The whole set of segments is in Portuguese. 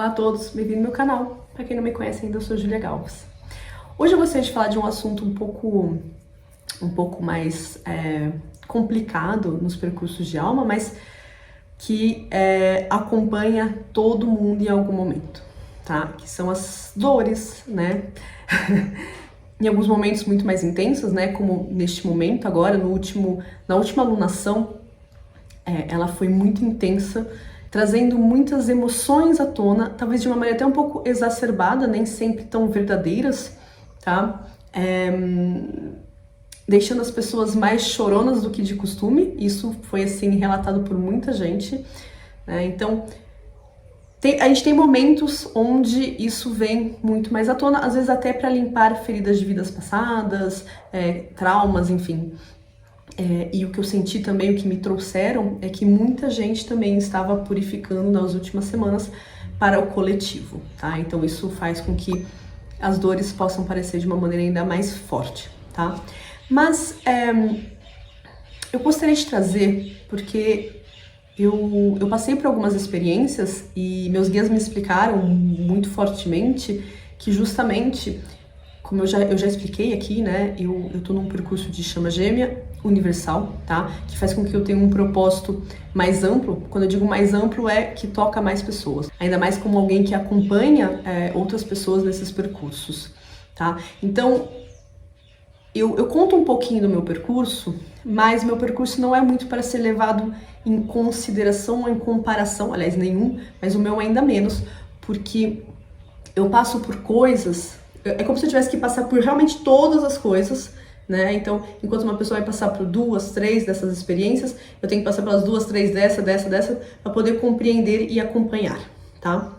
Olá a todos, bem-vindo ao meu canal. Para quem não me conhece ainda, eu sou Júlia Galvez. Hoje eu gostaria de falar de um assunto um pouco mais complicado nos percursos de alma, mas que acompanha todo mundo em algum momento, tá? Que são as dores, né? Em alguns momentos muito mais intensos, né? Como neste momento agora, na última alunação, ela foi muito intensa, trazendo muitas emoções à tona, talvez de uma maneira até um pouco exacerbada, nem sempre tão verdadeiras, tá? Deixando as pessoas mais choronas do que de costume. Isso foi, assim, relatado por muita gente, né? Então, a gente tem momentos onde isso vem muito mais à tona, às vezes até para limpar feridas de vidas passadas, traumas, enfim. E o que eu senti também, o que me trouxeram, é que muita gente também estava purificando nas últimas semanas para o coletivo, tá? Então isso faz com que as dores possam parecer de uma maneira ainda mais forte, tá? Mas eu gostaria de trazer, porque eu passei por algumas experiências e meus guias me explicaram muito fortemente que justamente, como eu já expliquei aqui, né, eu tô num percurso de chama gêmea universal, tá? Que faz com que eu tenha um propósito mais amplo. Quando eu digo mais amplo, é que toca mais pessoas. Ainda mais como alguém que acompanha outras pessoas nesses percursos, tá? Então, eu conto um pouquinho do meu percurso, mas meu percurso não é muito para ser levado em consideração ou em comparação, aliás, nenhum, mas o meu ainda menos, porque eu passo por coisas, é como se eu tivesse que passar por realmente todas as coisas, né? Então, enquanto uma pessoa vai passar por 2, 3 dessas experiências, eu tenho que passar pelas 2, 3 dessa, para poder compreender e acompanhar, tá?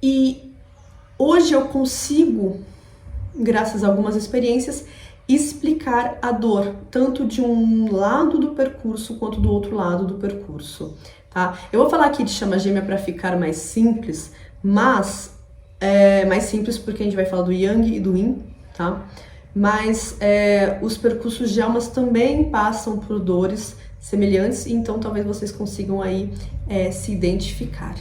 E hoje eu consigo, graças a algumas experiências, explicar a dor, tanto de um lado do percurso quanto do outro lado do percurso, tá? Eu vou falar aqui de chama gêmea para ficar mais simples, mas mais simples porque a gente vai falar do Yang e do Yin, tá? Mas os percursos de almas também passam por dores semelhantes, então talvez vocês consigam aí se identificar.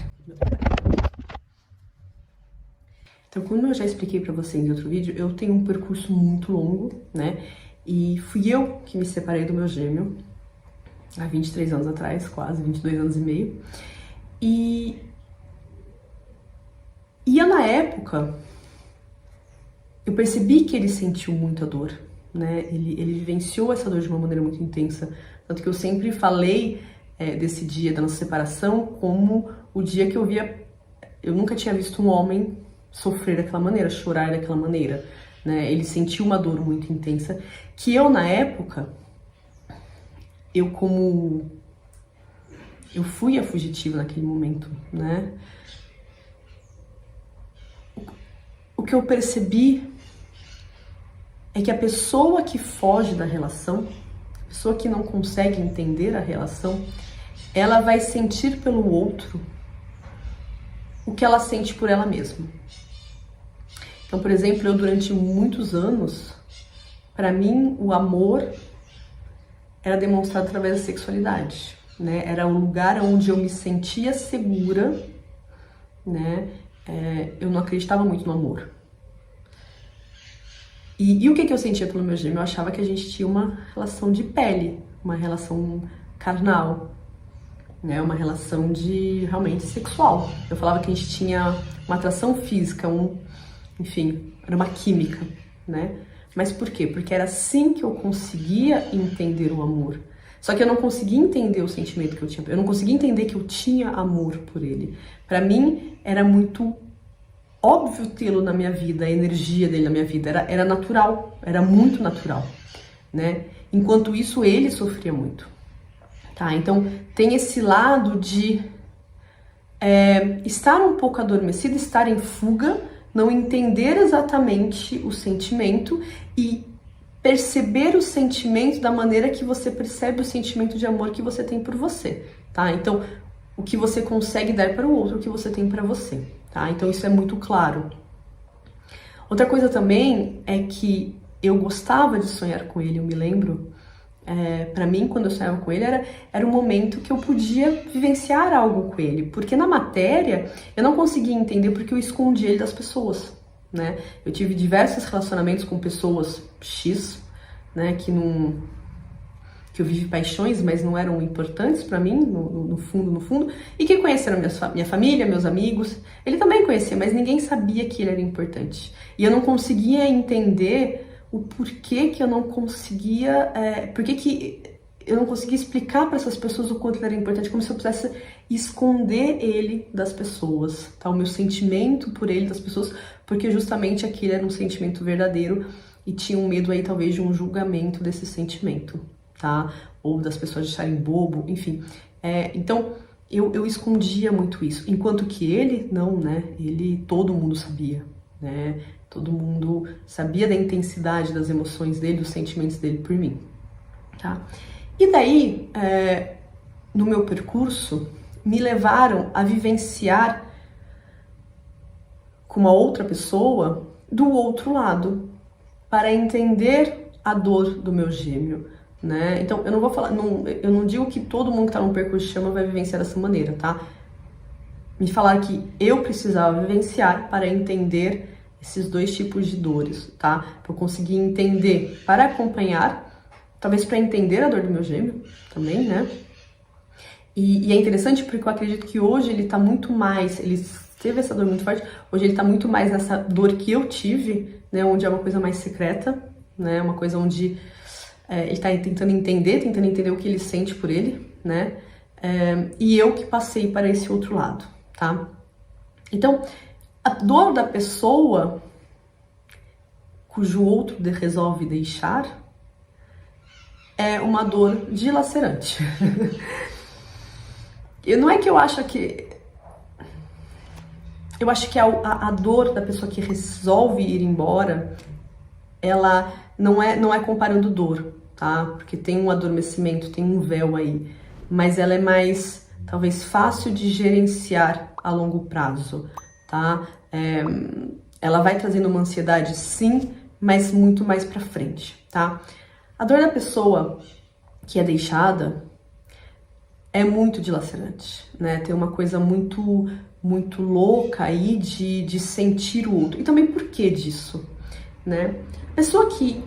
Então, como eu já expliquei para vocês em outro vídeo, eu tenho um percurso muito longo, né? E fui eu que me separei do meu gêmeo há 23 anos atrás, quase 22 anos e meio. E na época, eu percebi que ele sentiu muita dor, né? Ele vivenciou essa dor de uma maneira muito intensa. Tanto que eu sempre falei desse dia da nossa separação como o dia que eu via... Eu nunca tinha visto um homem sofrer daquela maneira, chorar daquela maneira, né? Ele sentiu uma dor muito intensa, que eu, na época, eu fui a fugitiva naquele momento, né? O que eu percebi é que a pessoa que foge da relação, a pessoa que não consegue entender a relação, ela vai sentir pelo outro o que ela sente por ela mesma. Então, por exemplo, eu durante muitos anos, para mim, o amor era demonstrado através da sexualidade, né? Era um lugar onde eu me sentia segura, né? Eu não acreditava muito no amor. E o que eu sentia pelo meu gêmeo? Eu achava que a gente tinha uma relação de pele, uma relação carnal, né? Uma relação de realmente sexual. Eu falava que a gente tinha uma atração física, enfim, era uma química, né? Mas por quê? Porque era assim que eu conseguia entender o amor. Só que eu não conseguia entender o sentimento que eu tinha. Eu não conseguia entender que eu tinha amor por ele. Para mim, era muito óbvio tê-lo na minha vida, a energia dele na minha vida. Era natural, era muito natural, né? Enquanto isso, ele sofria muito. Tá? Então, tem esse lado de estar um pouco adormecido, estar em fuga, não entender exatamente o sentimento e perceber o sentimento da maneira que você percebe o sentimento de amor que você tem por você, tá? Então, o que você consegue dar para o outro, o que você tem para você, tá? Então, isso é muito claro. Outra coisa também é que eu gostava de sonhar com ele, eu me lembro, para mim, quando eu sonhava com ele, era um momento que eu podia vivenciar algo com ele, porque na matéria eu não conseguia entender porque eu escondia ele das pessoas, né? Eu tive diversos relacionamentos com pessoas X, né, que eu vivi paixões, mas não eram importantes para mim, no fundo, e que conheceram minha família, meus amigos. Ele também conhecia, mas ninguém sabia que ele era importante. E eu não conseguia entender o porquê que eu não conseguia, porquê que eu não conseguia explicar para essas pessoas o quanto ele era importante, como se eu pudesse esconder ele das pessoas, tá? O meu sentimento por ele das pessoas, porque justamente aquele era um sentimento verdadeiro e tinha um medo aí talvez de um julgamento desse sentimento, tá? Ou das pessoas acharem bobo, enfim. Então, eu escondia muito isso. Enquanto que ele, não, né? Todo mundo sabia, né? Todo mundo sabia da intensidade das emoções dele, dos sentimentos dele por mim, tá? E daí, no meu percurso, me levaram a vivenciar com uma outra pessoa do outro lado, para entender a dor do meu gêmeo, né? Então, eu não vou falar, eu não digo que todo mundo que tá num percurso de chama vai vivenciar dessa maneira, tá? Me falaram que eu precisava vivenciar para entender esses dois tipos de dores, tá? Para eu conseguir entender, para acompanhar, talvez para entender a dor do meu gêmeo também, né? E é interessante porque eu acredito que hoje ele tá muito mais, ele teve essa dor muito forte, hoje ele tá muito mais nessa dor que eu tive, né? Onde é uma coisa mais secreta, né? Uma coisa onde ele tá tentando entender o que ele sente por ele, né? E eu que passei para esse outro lado, tá? Então, a dor da pessoa cujo outro resolve deixar é uma dor dilacerante. Não é que eu acho que... Eu acho que a dor da pessoa que resolve ir embora, ela não é comparando dor, tá? Porque tem um adormecimento, tem um véu aí. Mas ela é mais, talvez, fácil de gerenciar a longo prazo, tá? Ela vai trazendo uma ansiedade, sim, mas muito mais pra frente, tá? A dor da pessoa que é deixada é muito dilacerante, né? Tem uma coisa muito louca aí de sentir o outro. E também por que disso, né? A pessoa que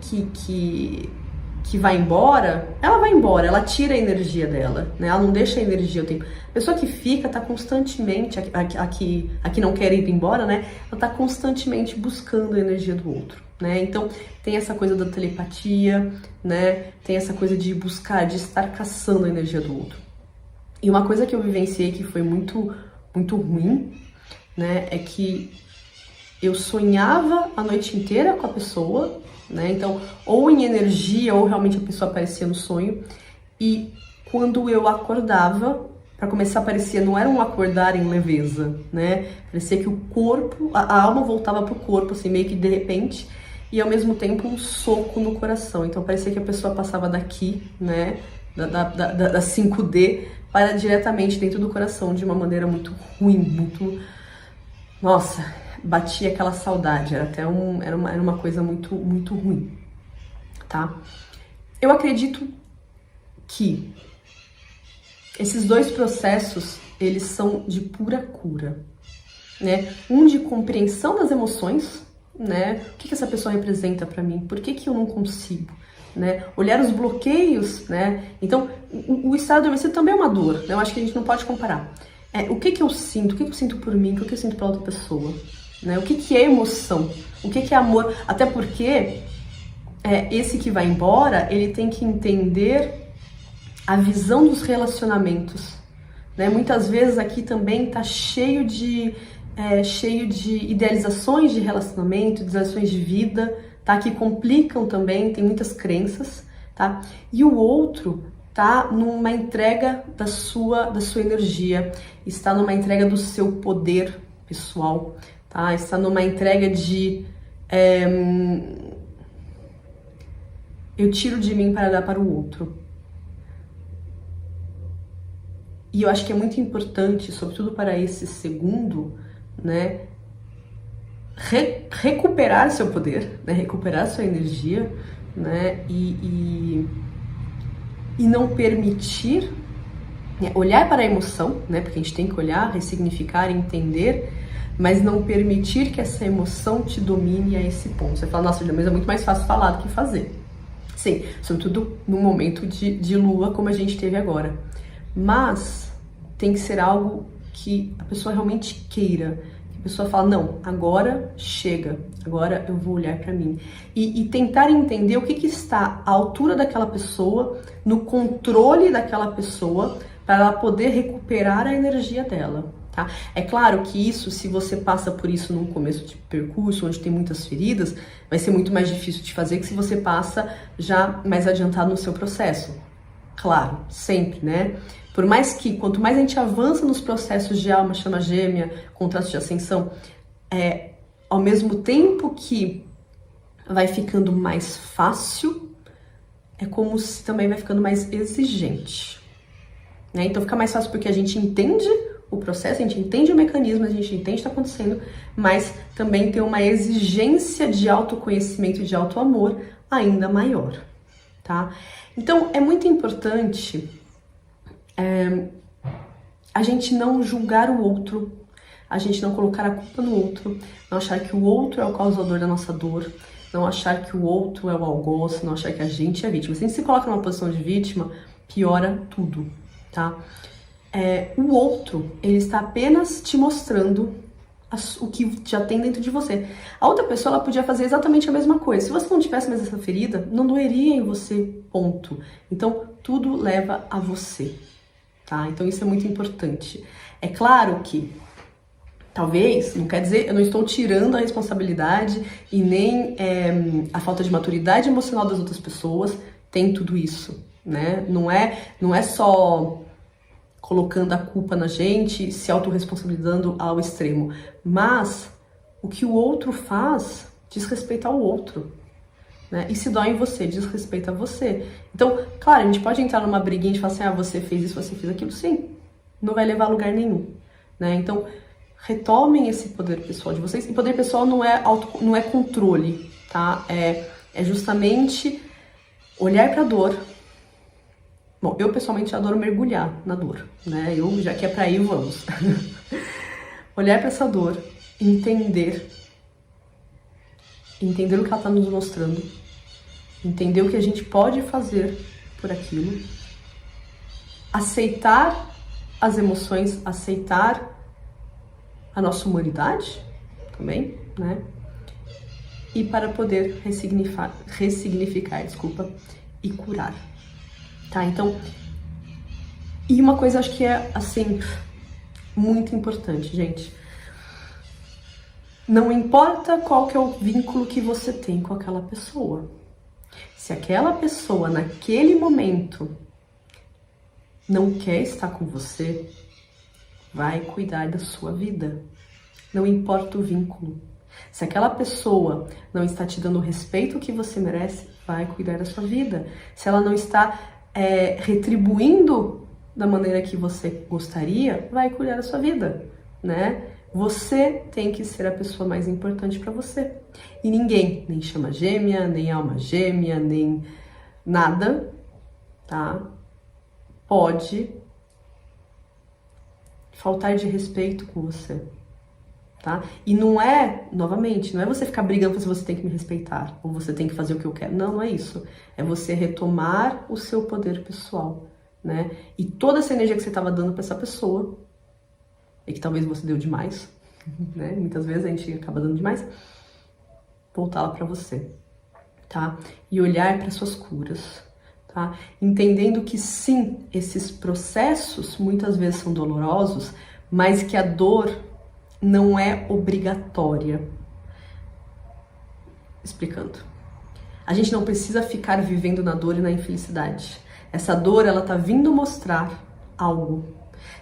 vai embora, ela tira a energia dela, né? Ela não deixa a energia o tempo. A pessoa que fica tá constantemente, a que não quer ir embora, né? Ela tá constantemente buscando a energia do outro, né? Então, tem essa coisa da telepatia, né? Tem essa coisa de buscar, de estar caçando a energia do outro. E uma coisa que eu vivenciei que foi muito ruim, né? É que eu sonhava a noite inteira com a pessoa, né? Então, ou em energia, ou realmente a pessoa aparecia no sonho. E quando eu acordava, para começar, parecia, não era um acordar em leveza, né? Parecia que o corpo, a alma voltava pro corpo, assim, meio que de repente, e ao mesmo tempo um soco no coração. Então, parecia que a pessoa passava daqui, né? Da 5D para diretamente dentro do coração, de uma maneira muito ruim, muito... Nossa, batia aquela saudade, era uma coisa muito ruim, tá? Eu acredito que esses dois processos, eles são de pura cura, né? Um de compreensão das emoções, né? O que essa pessoa representa para mim? Por que eu não consigo? Né? Olhar os bloqueios, né? Então, o estado adormecido também é uma dor, né? Eu acho que a gente não pode comparar. O que eu sinto? O que eu sinto por mim? O que eu sinto pela outra pessoa? Né? O que é emoção? O que é amor? Até porque esse que vai embora, ele tem que entender a visão dos relacionamentos, né? Muitas vezes aqui também tá cheio de idealizações de relacionamento, idealizações de vida, tá? Que complicam também, tem muitas crenças, tá? E o outro tá numa entrega da sua energia, está numa entrega do seu poder pessoal, tá? Está numa entrega de eu tiro de mim para dar para o outro. E eu acho que é muito importante, sobretudo para esse segundo, né? Recuperar seu poder, né? Recuperar sua energia, né? E e não permitir, né, olhar para a emoção, né, porque a gente tem que olhar, ressignificar, entender, mas não permitir que essa emoção te domine a esse ponto. Você fala, nossa, mas é muito mais fácil falar do que fazer. Sim, sobretudo num momento de lua como a gente teve agora. Mas tem que ser algo que a pessoa realmente queira. Que a pessoa fala, não, agora chega, agora eu vou olhar para mim. E tentar entender o que está à altura daquela pessoa, no controle daquela pessoa, para ela poder recuperar a energia dela. Tá? É claro que isso, se você passa por isso num começo de percurso, onde tem muitas feridas, vai ser muito mais difícil de fazer que se você passa já mais adiantado no seu processo. Claro, sempre, né? Por mais que, quanto mais a gente avança nos processos de alma, chama gêmea, contrato de ascensão, ao mesmo tempo que vai ficando mais fácil, é como se também vai ficando mais exigente. Né? Então fica mais fácil porque a gente entende o processo, a gente entende o mecanismo, a gente entende o que está acontecendo, mas também tem uma exigência de autoconhecimento e de autoamor ainda maior, tá? Então, é muito importante a gente não julgar o outro, a gente não colocar a culpa no outro, não achar que o outro é o causador da nossa dor, não achar que o outro é o algoz, não achar que a gente é a vítima. Se a gente se coloca numa posição de vítima, piora tudo, tá? O outro, ele está apenas te mostrando o que já tem dentro de você. A outra pessoa, ela podia fazer exatamente a mesma coisa. Se você não tivesse mais essa ferida, não doeria em você, ponto. Então, tudo leva a você, tá? Então, isso é muito importante. É claro que, talvez, não quer dizer, eu não estou tirando a responsabilidade e nem a falta de maturidade emocional das outras pessoas, tem tudo isso, né? Não é só colocando a culpa na gente, se autorresponsabilizando ao extremo. Mas o que o outro faz diz respeito ao outro, né? E se dói em você, diz respeito a você. Então, claro, a gente pode entrar numa briguinha e falar assim, você fez isso, você fez aquilo. Sim, não vai levar a lugar nenhum, né? Então, retomem esse poder pessoal de vocês. E poder pessoal não é controle, tá? É justamente olhar para a dor. Bom, eu pessoalmente adoro mergulhar na dor, né? Já que é pra ir, vamos. Olhar para essa dor, entender o que ela está nos mostrando, entender o que a gente pode fazer por aquilo, aceitar as emoções, aceitar a nossa humanidade também, né? E para poder ressignificar, e curar. Tá, então, e uma coisa acho que é, assim, muito importante, gente. Não importa qual que é o vínculo que você tem com aquela pessoa. Se aquela pessoa, naquele momento, não quer estar com você, vai cuidar da sua vida. Não importa o vínculo. Se aquela pessoa não está te dando o respeito que você merece, vai cuidar da sua vida. Se ela não está retribuindo da maneira que você gostaria, vai cuidar da sua vida, né? Você tem que ser a pessoa mais importante para você. E ninguém, nem chama gêmea, nem alma gêmea, nem nada, tá? Pode faltar de respeito com você, tá? E não é, novamente, não é você ficar brigando se você tem que me respeitar, ou você tem que fazer o que eu quero. Não, não é isso. É você retomar o seu poder pessoal, né? E toda essa energia que você estava dando para essa pessoa, e que talvez você deu demais, né? Muitas vezes a gente acaba dando demais, voltá-la para você, tá? E olhar para suas curas, tá? Entendendo que sim, esses processos muitas vezes são dolorosos, mas que a dor não é obrigatória. Explicando. A gente não precisa ficar vivendo na dor e na infelicidade. Essa dor, ela tá vindo mostrar algo.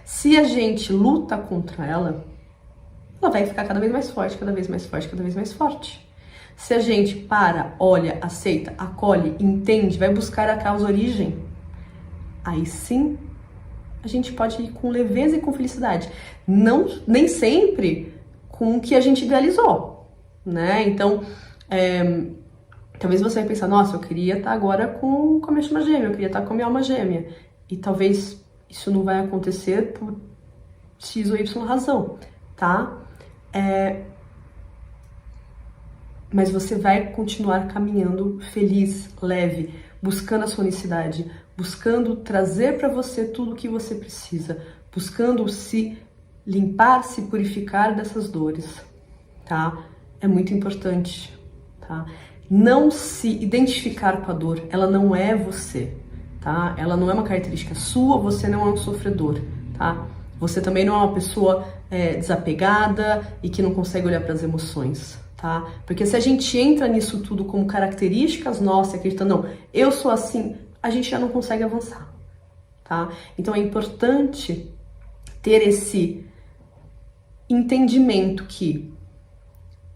Se a gente luta contra ela, ela vai ficar cada vez mais forte, cada vez mais forte, cada vez mais forte. Se a gente para, olha, aceita, acolhe, entende, vai buscar a causa origem, aí sim a gente pode ir com leveza e com felicidade. Não, nem sempre com o que a gente idealizou, né? Então, Talvez você vai pensar, nossa, eu queria estar agora com a minha chama gêmea, eu queria estar com a minha alma gêmea. E talvez isso não vai acontecer por X ou Y razão, tá? Mas você vai continuar caminhando feliz, leve, buscando a sua unicidade, buscando trazer para você tudo o que você precisa, buscando se limpar, se purificar dessas dores, tá? É muito importante, tá? Não se identificar com a dor, ela não é você, tá? Ela não é uma característica sua, você não é um sofredor, tá? Você também não é uma pessoa desapegada e que não consegue olhar para as emoções, tá? Porque se a gente entra nisso tudo como características nossas, acreditando, não, eu sou assim, a gente já não consegue avançar, tá? Então é importante ter esse entendimento que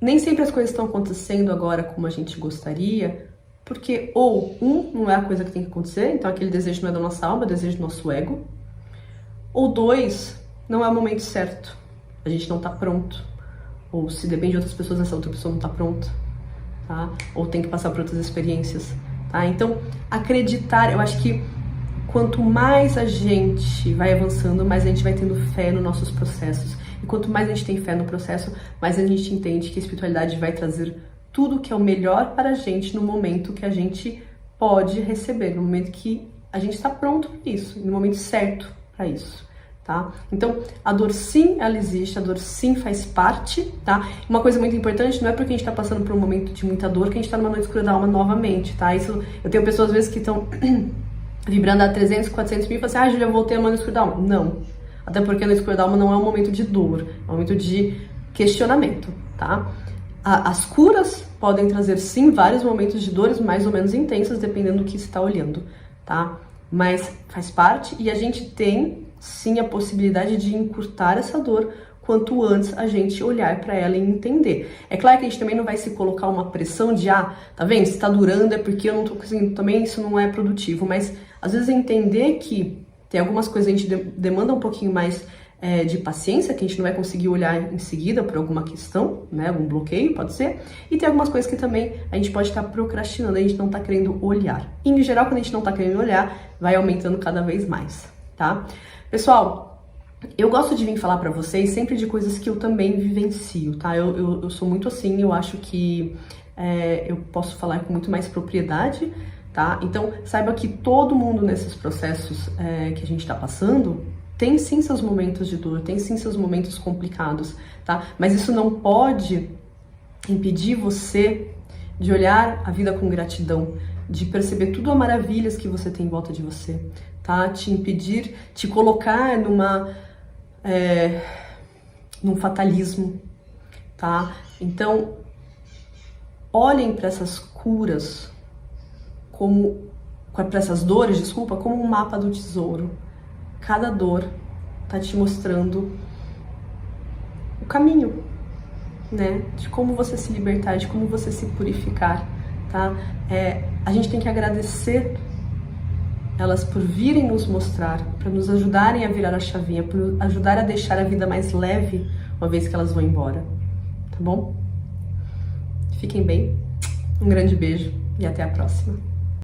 nem sempre as coisas estão acontecendo agora como a gente gostaria, porque ou não é a coisa que tem que acontecer, então aquele desejo não é da nossa alma, é o desejo do nosso ego, ou 2, não é o momento certo, a gente não tá pronto, ou se depende de outras pessoas, essa outra pessoa não tá pronta, tá? Ou tem que passar por outras experiências, tá? Então, acreditar, eu acho que quanto mais a gente vai avançando, mais a gente vai tendo fé nos nossos processos. E quanto mais a gente tem fé no processo, mais a gente entende que a espiritualidade vai trazer tudo que é o melhor para a gente no momento que a gente pode receber, no momento que a gente está pronto para isso, no momento certo para isso, tá? Então, a dor sim, ela existe, a dor sim faz parte, tá? Uma coisa muito importante, não é porque a gente está passando por um momento de muita dor que a gente está numa noite escura da alma novamente, tá? Isso, eu tenho pessoas às vezes que estão vibrando a 300, 400 mil e falam assim, Júlia, eu voltei a mão no escuro da alma. Não. Até porque no escuro da alma não é um momento de dor, é um momento de questionamento, tá? As curas podem trazer, sim, vários momentos de dores mais ou menos intensas, dependendo do que você está olhando, tá? Mas faz parte e a gente tem, sim, a possibilidade de encurtar essa dor quanto antes a gente olhar para ela e entender. É claro que a gente também não vai se colocar uma pressão de, tá vendo? Se tá durando é porque eu não tô conseguindo, também isso não é produtivo, mas às vezes entender que tem algumas coisas que a gente demanda um pouquinho mais de paciência, que a gente não vai conseguir olhar em seguida por alguma questão, né? Algum bloqueio, pode ser. E tem algumas coisas que também a gente pode estar procrastinando, a gente não tá querendo olhar. E, em geral, quando a gente não tá querendo olhar, vai aumentando cada vez mais, tá? Pessoal, eu gosto de vir falar pra vocês sempre de coisas que eu também vivencio, tá? Eu sou muito assim, eu acho que eu posso falar com muito mais propriedade, tá? Então, saiba que todo mundo nesses processos que a gente tá passando tem sim seus momentos de dor, tem sim seus momentos complicados, tá? Mas isso não pode impedir você de olhar a vida com gratidão, de perceber tudo as maravilhas que você tem em volta de você, tá? Te impedir, te colocar num fatalismo, tá? Então, olhem para essas curas para essas dores, desculpa, como um mapa do tesouro. Cada dor tá te mostrando o caminho, né? De como você se libertar, de como você se purificar, tá? A gente tem que agradecer elas por virem nos mostrar, para nos ajudarem a virar a chavinha, por ajudar a deixar a vida mais leve uma vez que elas vão embora, tá bom? Fiquem bem, um grande beijo e até a próxima.